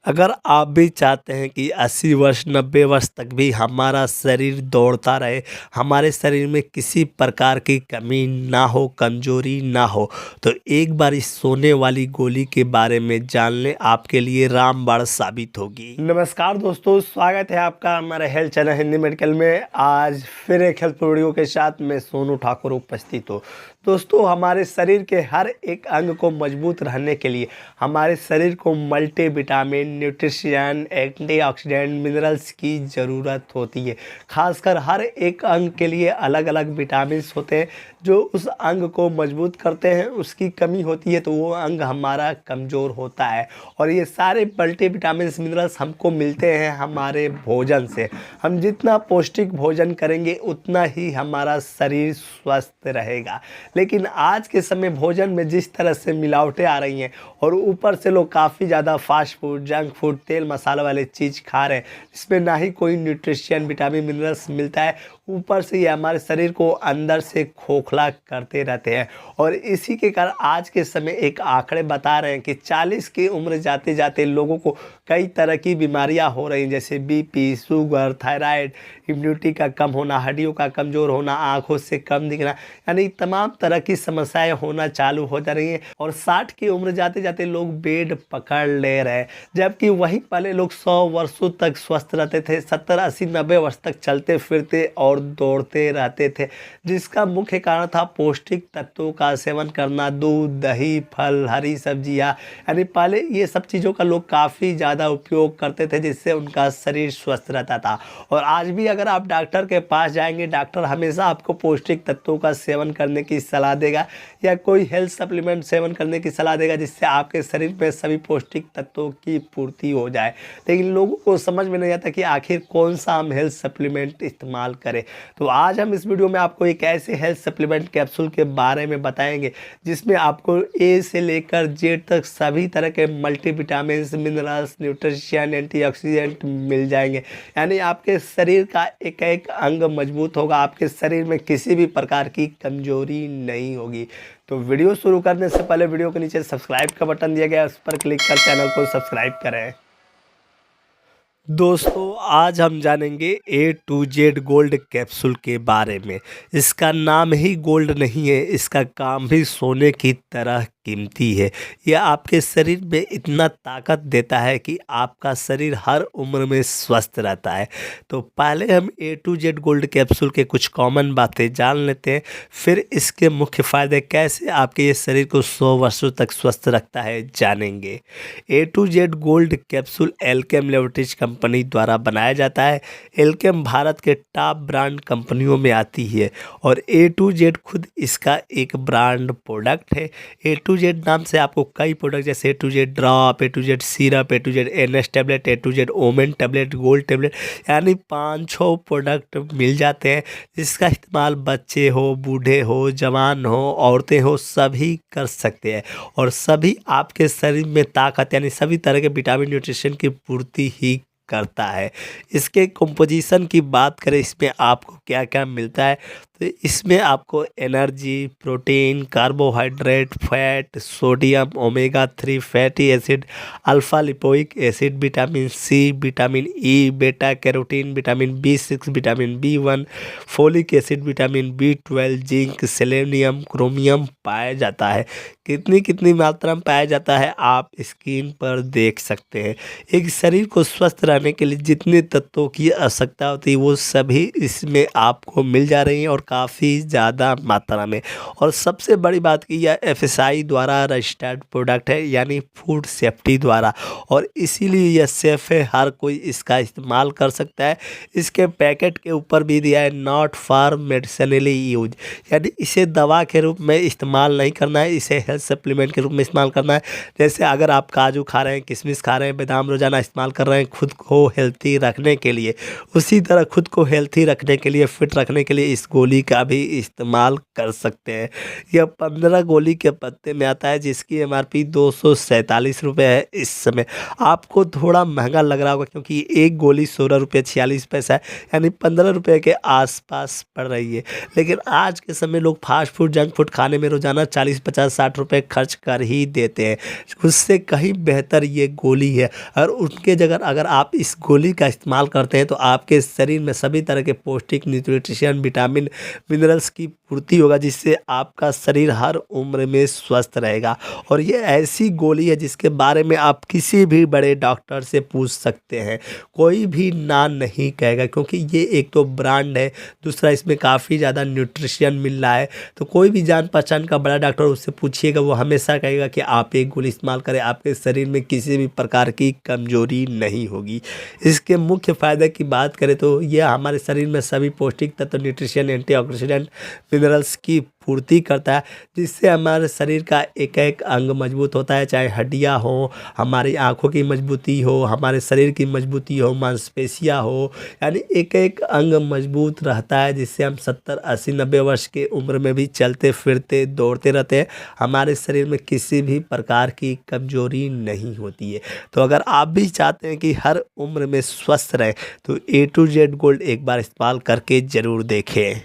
अगर आप भी चाहते हैं कि 80 वर्ष 90 वर्ष तक भी हमारा शरीर दौड़ता रहे, हमारे शरीर में किसी प्रकार की कमी ना हो, कमजोरी ना हो, तो एक बार इस सोने वाली गोली के बारे में जान लें, आपके लिए रामबाण साबित होगी। नमस्कार दोस्तों, स्वागत है आपका हमारे हेल्थ चैनल हिंदी मेडिकल में। आज फिर एक हेल्थ वीडियो के साथ मैं सोनू ठाकुर उपस्थित हूँ। दोस्तों, हमारे शरीर के हर एक अंग को मजबूत रहने के लिए हमारे शरीर को मल्टीविटामिन, न्यूट्रिशन, एंटीऑक्सीडेंट, मिनरल्स की ज़रूरत होती है। खासकर हर एक अंग के लिए अलग अलग विटामिन्स होते हैं जो उस अंग को मजबूत करते हैं। उसकी कमी होती है तो वो अंग हमारा कमज़ोर होता है। और ये सारे मल्टीविटामिन्स, मिनरल्स हमको मिलते हैं हमारे भोजन से। हम जितना पौष्टिक भोजन करेंगे उतना ही हमारा शरीर स्वस्थ रहेगा। लेकिन आज के समय भोजन में जिस तरह से मिलावटें आ रही हैं और ऊपर से लोग काफ़ी ज़्यादा फास्ट फूड, जंक फूड, तेल मसाला वाले चीज़ खा रहे हैं, जिसमें ना ही कोई न्यूट्रिशन, विटामिन, मिनरल्स मिलता है, ऊपर से ये हमारे शरीर को अंदर से खोखला करते रहते हैं। और इसी के कारण आज के समय एक आंकड़े बता रहे हैं कि 40 की उम्र जाते जाते लोगों को कई तरह की बीमारियां हो रही हैं, जैसे बीपी, शुगर, थायराइड, इम्यूनिटी का कम होना, हड्डियों का कमज़ोर होना, आँखों से कम दिखना, यानी तमाम तरह की समस्याएं होना चालू हो जा रही हैं। और 60 की उम्र जाते जाते लोग बेड पकड़ ले रहे हैं, जबकि वहीं पहले लोग 100 वर्षों तक स्वस्थ रहते थे, 70, 80, 90 वर्ष तक चलते फिरते और दौड़ते रहते थे, जिसका मुख्य कारण था पौष्टिक तत्वों का सेवन करना, दूध, दही, फल, हरी सब्जियां। यानी पहले ये सब चीज़ों का लोग काफ़ी ज़्यादा उपयोग करते थे, जिससे उनका शरीर स्वस्थ रहता था। और आज भी अगर आप डॉक्टर के पास जाएंगे, डॉक्टर हमेशा आपको पौष्टिक तत्वों का सेवन करने की सलाह देगा या कोई हेल्थ सप्लीमेंट सेवन करने की सलाह देगा, जिससे आपके शरीर में सभी पौष्टिक तत्वों की पूर्ति हो जाए। लेकिन लोगों को समझ में नहीं आता कि आखिर कौन सा हम हेल्थ सप्लीमेंट इस्तेमाल करें। तो आज हम इस वीडियो में आपको एक ऐसे हेल्थ सप्लीमेंट कैप्सूल के बारे में बताएंगे जिसमें आपको ए से लेकर जेड तक सभी तरह के मल्टीविटामिन्स, मिनरल्स, न्यूट्रिशन, एंटीऑक्सीडेंट मिल जाएंगे। यानी आपके शरीर का एक एक अंग मजबूत होगा, आपके शरीर में किसी भी प्रकार की कमजोरी नहीं होगी। तो वीडियो शुरू करने से पहले वीडियो के नीचे सब्सक्राइब का बटन दिया गया है, उस पर क्लिक कर चैनल को सब्सक्राइब करें। दोस्तों, आज हम जानेंगे A to Z gold capsule के बारे में। इसका नाम ही गोल्ड नहीं है, इसका काम भी सोने की तरह कीमती है। यह आपके शरीर में इतना ताकत देता है कि आपका शरीर हर उम्र में स्वस्थ रहता है। तो पहले हम ए टू जेड गोल्ड कैप्सूल के कुछ कॉमन बातें जान लेते हैं, फिर इसके मुख्य फ़ायदे कैसे आपके ये शरीर को 100 वर्षों तक स्वस्थ रखता है जानेंगे। A to Z gold capsule Alkem laboratories company द्वारा बनाया जाता है। एल्केम भारत के टॉप ब्रांड कंपनियों में आती है और ए टू जेड खुद इसका एक ब्रांड प्रोडक्ट है। ए टू जेड नाम से आपको कई प्रोडक्ट जैसे A to Z drop, A to Z syrup, A to Z NS tablet, A to Z women tablet, gold tablet, यानी 5-6 प्रोडक्ट मिल जाते हैं, जिसका इस्तेमाल बच्चे हो, बूढ़े हो, जवान हो, औरतें हो, सभी कर सकते हैं। और सभी आपके शरीर में ताकत यानी सभी तरह के विटामिन, न्यूट्रिशन की पूर्ति ही करता है। इसके कंपोजिशन की बात करें, इसमें आपको क्या क्या मिलता है, तो इसमें आपको energy, protein, carbohydrate, fat, sodium, omega 3 fatty acid, alpha lipoic acid, vitamin C, vitamin E, beta carotene, vitamin B6, vitamin B1, folic acid, vitamin B12, zinc, selenium, chromium पाया जाता है। कितनी कितनी मात्रा में पाया जाता है आप स्क्रीन पर देख सकते हैं। एक शरीर को स्वस्थ रहने के लिए जितने तत्वों की आवश्यकता होती है वो सभी इसमें आपको मिल जा रही हैं और काफ़ी ज़्यादा मात्रा में। और सबसे बड़ी बात की यह FSI द्वारा रजिस्टर्ड प्रोडक्ट है, यानी फूड सेफ्टी द्वारा, और इसीलिए यह सेफ है, हर कोई इसका इस्तेमाल कर सकता है। इसके पैकेट के ऊपर भी दिया है नॉट फॉर मेडिसिनली यूज, यानी इसे दवा के रूप में इस्तेमाल नहीं करना है, इसे हेल्थ सप्लीमेंट के रूप में इस्तेमाल करना है। जैसे अगर आप काजू खा रहे हैं, किशमिश खा रहे हैं, बादाम रोजाना इस्तेमाल कर रहे हैं खुद को हेल्थी रखने के लिए, उसी तरह खुद को हेल्थी रखने के लिए, फिट रखने के लिए इस गोली गोली का भी इस्तेमाल कर सकते हैं। यह 15 गोली के पत्ते में आता है जिसकी एमआरपी 247 रुपये है इस समय। आपको थोड़ा महंगा लग रहा होगा क्योंकि एक गोली 16 रुपये 46 पैसा है, यानी 15 रुपये के आसपास पड़ रही है। लेकिन आज के समय लोग फास्ट फूड जंक फूड खाने में रोज़ाना 40 50 60 रुपये खर्च कर ही देते हैं। उससे कहीं बेहतर ये गोली है और उनके जगह अगर आप इस गोली का इस्तेमाल करते हैं तो आपके शरीर में सभी तरह के पौष्टिक न्यूट्रिशन विटामिन मिनरल्स की पूर्ति होगा, जिससे आपका शरीर हर उम्र में स्वस्थ रहेगा। और ये ऐसी गोली है जिसके बारे में आप किसी भी बड़े डॉक्टर से पूछ सकते हैं, कोई भी ना नहीं कहेगा, क्योंकि ये एक तो ब्रांड है, दूसरा इसमें काफ़ी ज़्यादा न्यूट्रिशन मिल रहा है। तो कोई भी जान पहचान का बड़ा डॉक्टर उससे पूछिएगा, वो हमेशा कहेगा कि आप एक गोली इस्तेमाल करें, आपके शरीर में किसी भी प्रकार की कमजोरी नहीं होगी। इसके मुख्य फ़ायदे की बात करें तो यह हमारे शरीर में सभी पौष्टिक तत्व, न्यूट्रिशन, एंटीऑक्सीडेंट, मिनरल्स की पूर्ति करता है, जिससे हमारे शरीर का एक एक अंग मजबूत होता है, चाहे हड्डियाँ हो, हमारी आँखों की मजबूती हो, हमारे शरीर की मजबूती हो, मांसपेशियाँ हो, यानी एक एक अंग मजबूत रहता है, जिससे हम 70 80 90 वर्ष की उम्र में भी चलते फिरते दौड़ते रहते हैं, हमारे शरीर में किसी भी प्रकार की कमजोरी नहीं होती है। तो अगर आप भी चाहते हैं कि हर उम्र में स्वस्थ रहें तो A to Z गोल्ड एक बार इस्तेमाल करके ज़रूर देखें।